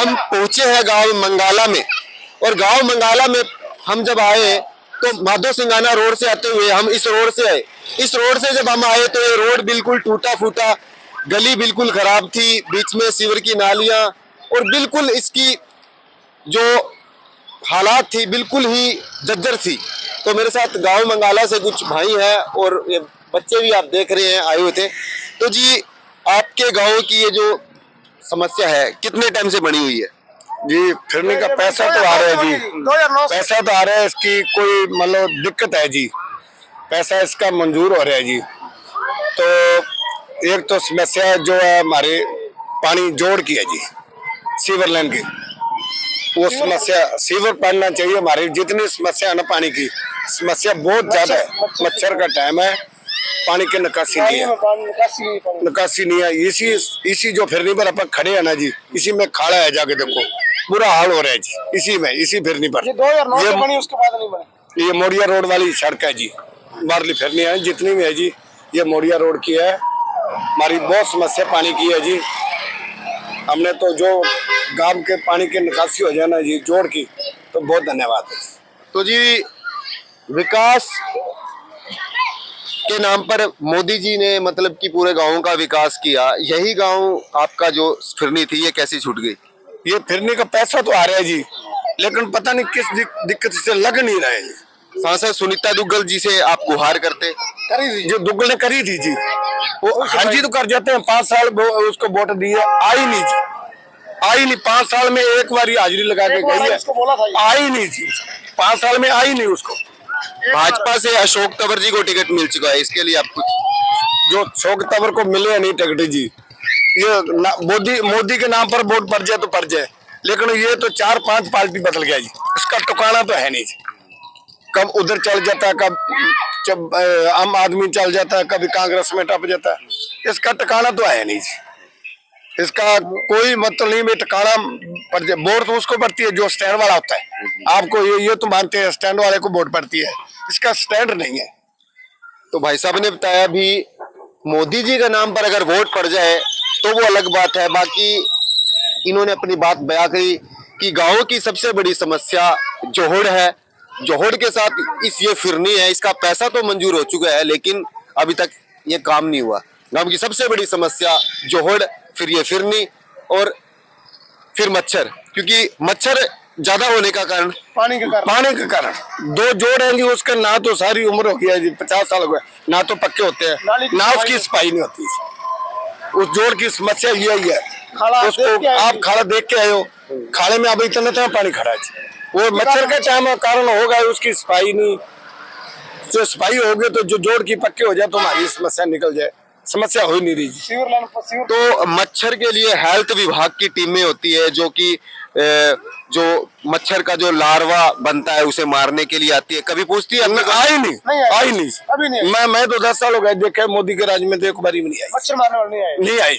हम पहुंचे हैं गांव मंगाला में, और गांव मंगाला में हम जब आए तो माधो सिंगाना रोड से आते हुए हम इस रोड से आए। इस रोड से जब हम आए तो ये रोड बिल्कुल टूटा फूटा, गली बिल्कुल खराब थी, बीच में सीवर की नालियां, और बिल्कुल इसकी जो हालात थी बिल्कुल ही जर्जर थी। तो मेरे साथ गांव मंगाला से कुछ भाई हैं और ये बच्चे भी आप देख रहे हैं आए हुए थे। तो जी आपके गांव की ये जो समस्या है कितने टाइम से बनी हुई है? जी फिरने का पैसा तो आ रहा है जी, पैसा तो आ रहा है, इसकी कोई मतलब दिक्कत है जी, पैसा इसका मंजूर हो रहा है जी। तो एक तो समस्या जो है हमारे पानी जोड़ की है जी, सीवर लाइन की, वो समस्या सीवर पड़ना चाहिए। हमारी जितनी समस्या है ना पानी की समस्या बहुत ज्यादा है। मच्छर का टाइम है, पानी की निकासी नहीं है, निकासी नहीं है। इसी जो फिरनी पर अपन खड़े हैं ना जी, इसी में खाड़ा है, जाके देखो बुरा हाल हो रहा है जी। इसी में इसी फिरनी पर ये 2009 से बनी, उसके बाद नहीं बनी। ये मोड़िया रोड वाली सड़क है जी, बारली फिरनी है जितनी भी है जी, ये मोड़िया रोड की है। हमारी बहुत समस्या पानी की है जी। हमने तो जो गांव के पानी की निकासी हो जाए ना जी जोड़ की, तो बहुत धन्यवाद है। तो जी विकास के नाम पर मोदी जी ने मतलब कि पूरे गांव का विकास किया, यही गांव आपका जो फिरनी थी ये कैसी छूट गई? ये फिरने का पैसा तो आ रहा है जी, लेकिन पता नहीं किस दिक्कत से लग नहीं रहा है जी। सांसद सुनीता दुग्गल जी से आप गुहार करते? करी थी जो दुग्गल ने करी थी जी, वो हाँ जी तो कर जाते हैं। 5 साल उसको वोट दिए, आई नहीं जी, आई नहीं। 5 साल में एक बार हाजिरी लगा के गई है, आई नहीं जी, 5 साल में आई नहीं उसको। भाजपा से अशोक तंवर जी को टिकट मिल चुका है, इसके लिए आप कुछ? जो अशोक तंवर को मिले नहीं टिकट जी, ये मोदी के नाम पर वोट पड़ जाए तो पड़ जाए, लेकिन ये तो 4-5 पार्टी बदल गया जी, इसका ठिकाना तो है नहीं जी। कब उधर चल जाता है, कब जब आम आदमी चल जाता है, कभी कांग्रेस में टप जाता है, इसका ठिकाना तो है नहीं जी। इसका कोई मतलब नहीं में ठिकाना पड़ जाए। वोट तो उसको पड़ती है जो स्टैंड वाला होता है। आपको ये तो मानते हैं स्टैंड वाले को वोट पड़ती है, इसका स्टैंड नहीं है। तो भाई साहब ने बताया भी मोदी जी के नाम पर अगर वोट पड़ जाए तो वो अलग बात है। बाकी इन्होंने अपनी बात बयां करी कि गांव की सबसे बड़ी समस्या जोहड़ है, जोहड़ के साथ इस ये फिरनी है, इसका पैसा तो मंजूर हो चुका है लेकिन अभी तक ये काम नहीं हुआ। गांव की सबसे बड़ी समस्या जोहड़, फिर ये फिरनी और फिर मच्छर, क्योंकि मच्छर ज्यादा होने का कारण पानी के कारण 2 जोड़ हैं जी, उसका ना तो सारी उम्र हो गया जी, 50 साल हो गए, ना तो पक्के होते हैं, ना उसकी सफाई नहीं होती। उस जोड़ की समस्या यही है। उसको आप खाड़ा देख के आए हो, खाड़े में अभी इतना पानी खड़ा है, वो मच्छर का टाइम कारण होगा, उसकी सफाई नहीं। जो सफाई होगी तो जो जोड़ की पक्के हो जाए तो हमारी समस्या निकल जाए, समस्या हो ही नहीं रही। तो मच्छर के लिए हेल्थ विभाग की टीमें होती है जो कि जो मच्छर का जो लार्वा बनता है उसे मारने के लिए आती है, कभी पूछती है? आई नहीं अभी नहीं। मैं तो 10 साल हो गए देखे, मोदी के राज में तो एक बारी भी नहीं आई, मच्छर मारने वाली नहीं आई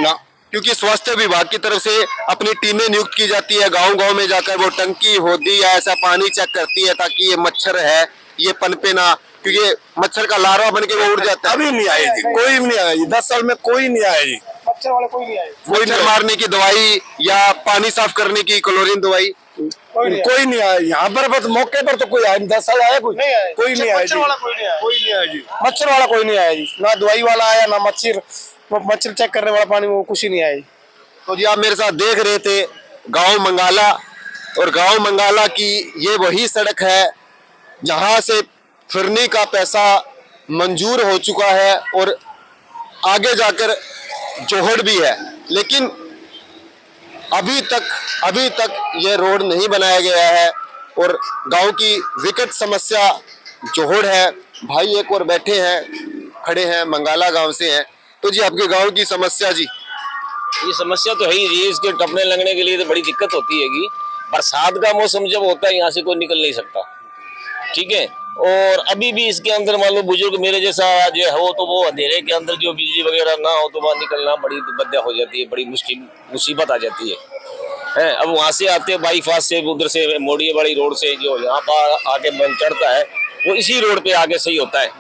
ना। क्योंकि स्वास्थ्य विभाग की तरफ से अपनी टीमें नियुक्त की जाती है, गांव-गांव में जाकर वो टंकी होदी या ऐसा पानी चेक करती है ताकि ये मच्छर है ये पनपे ना, क्योंकि मच्छर का लार्वा बन के वो उड़ जाता है। अभी नहीं आए जी, कोई भी नहीं आया जी, 10 साल में कोई नहीं आया जी, मच्छर वाले कोई नहीं आए। मच्छर मारने की दवाई या पानी साफ करने की क्लोरीन दवाई कोई नहीं आया यहाँ पर। बस मौके पर तो कोई आया, 10 साल आया कोई नहीं आया जी, कोई नहीं आया जी, मच्छर वाला कोई नहीं आया जी, ना दवाई वाला आया ना मच्छर चेक करने वाला पानी, वो कुछ ही नहीं आया जी। तो जी आप मेरे साथ देख रहे थे गांव मंगाला, और गांव मंगाला की ये वही सड़क है जहां से फिरनी का पैसा मंजूर हो चुका है और आगे जाकर जोहड़ भी है, लेकिन अभी तक ये रोड नहीं बनाया गया है और गांव की विकट समस्या जोहड़ है। भाई एक और बैठे हैं, खड़े हैं, मंगाला गांव से हैं। तो जी आपके गांव की समस्या जी? ये समस्या तो है ही जी, इसके टपने लगने के लिए तो बड़ी दिक्कत होती है। बरसात का मौसम जब होता है यहाँ से कोई निकल नहीं सकता, ठीक है। और अभी भी इसके अंदर मान लो बुजुर्ग मेरे जैसा जो हो तो वो अंधेरे के अंदर जो बिजली वगैरह ना हो तो वहाँ निकलना बड़ी बद्या हो जाती है, बड़ी मुसीबत आ जाती है। अब वहाँ से आते बाईपास से, उधर से मोड़िया वाली रोड से जो यहाँ पर आके मन चढ़ता है वो इसी रोड पे आगे सही होता है,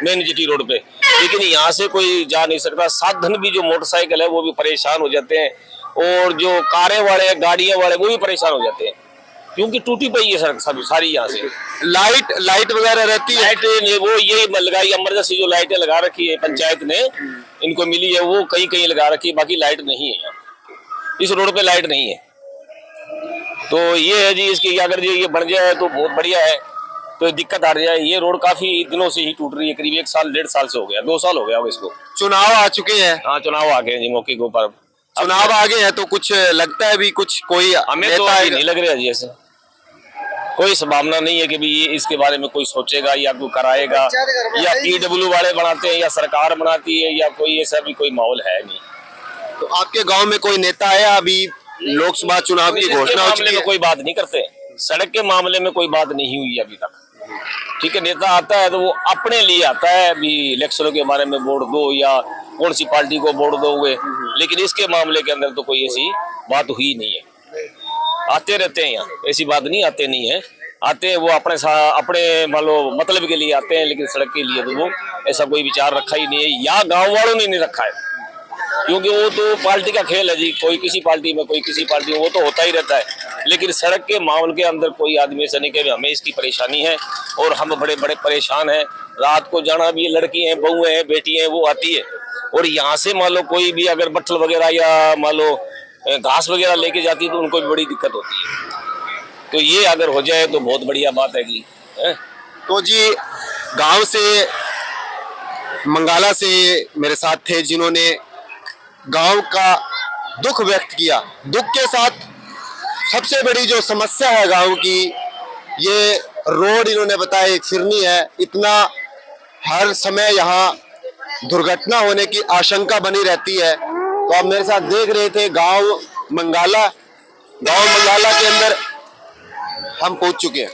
मेन जीटी रोड पे। लेकिन यहाँ से कोई जा नहीं सकता, साधन भी जो मोटरसाइकिल है वो भी परेशान हो जाते हैं। और जो कारें वाले गाड़ियां वाले वो भी परेशान हो जाते हैं, क्योंकि टूटी पड़ी है सड़क सब सारी यहाँ से। लाइट वगैरह रहती है? लाइट ने वो ये लगाई, इमरजेंसी जो लाइटें लगा रखी है पंचायत ने इनको मिली है, वो कहीं कहीं लगा रखी है, बाकी लाइट नहीं है यहाँ, इस रोड पे लाइट नहीं है। तो ये है जी, इसकी अगर ये बन जाए तो बहुत बढ़िया है, तो दिक्कत आ जाए। ये रोड काफी दिनों से ही टूट रही है, करीब 1 साल 1.5 साल से हो गया, 2 साल हो गया अब इसको। चुनाव आ चुके हैं। हाँ, चुनाव आ गए हैं जी मौके के ऊपर। चुनाव आ गए हैं तो कुछ लगता है भी कुछ कोई हमें तो अभी नहीं लग रहा जी, ऐसे कोई संभावना नहीं है कि भी ये इसके बारे में कोई सोचेगा या कोई कराएगा, या PW वाले बनाते हैं या सरकार बनाती है, या कोई ऐसा भी कोई माहौल है नहीं। तो आपके गांव में कोई नेता आया? अभी लोकसभा चुनाव की घोषणा हो चुकी है। कोई बात नहीं करते, सड़क के मामले में कोई बात नहीं हुई अभी तक। ठीक है, नेता आता है तो वो अपने लिए आता है, अभी इलेक्शनों के बारे में वोट दो या कौन सी पार्टी को वोट दोगे, लेकिन इसके मामले के अंदर तो कोई ऐसी बात हुई नहीं है। आते रहते हैं यहाँ, ऐसी बात नहीं आते नहीं है, आते हैं वो अपने मान लो मतलब के लिए आते हैं, लेकिन सड़क के लिए तो वो ऐसा कोई विचार रखा ही नहीं है, या गांव वालों ने नहीं रखा है, क्योंकि वो तो पार्टी का खेल है जी, कोई किसी पार्टी में कोई किसी पार्टी में, वो तो होता ही रहता है। लेकिन सड़क के मामले के अंदर कोई आदमी ऐसा नहीं कहे हमें इसकी परेशानी है और हम बड़े बड़े परेशान हैं, रात को जाना भी, लड़की हैं, बहू हैं, बेटी हैं, वो आती है, और यहाँ से मान लो कोई भी अगर बट्ठल वगैरह या मान लो घास वगैरह लेके जाती है तो उनको भी बड़ी दिक्कत होती है। तो ये अगर हो जाए तो बहुत बढ़िया बात है जी। तो जी गांव से, मंगाला से मेरे साथ थे जिन्होंने गांव का दुख व्यक्त किया। दुख के साथ सबसे बड़ी जो समस्या है गांव की, ये रोड इन्होंने बताया एक फिरनी है, इतना हर समय यहाँ दुर्घटना होने की आशंका बनी रहती है। तो आप मेरे साथ देख रहे थे गांव मंगाला के अंदर हम पहुंच चुके हैं।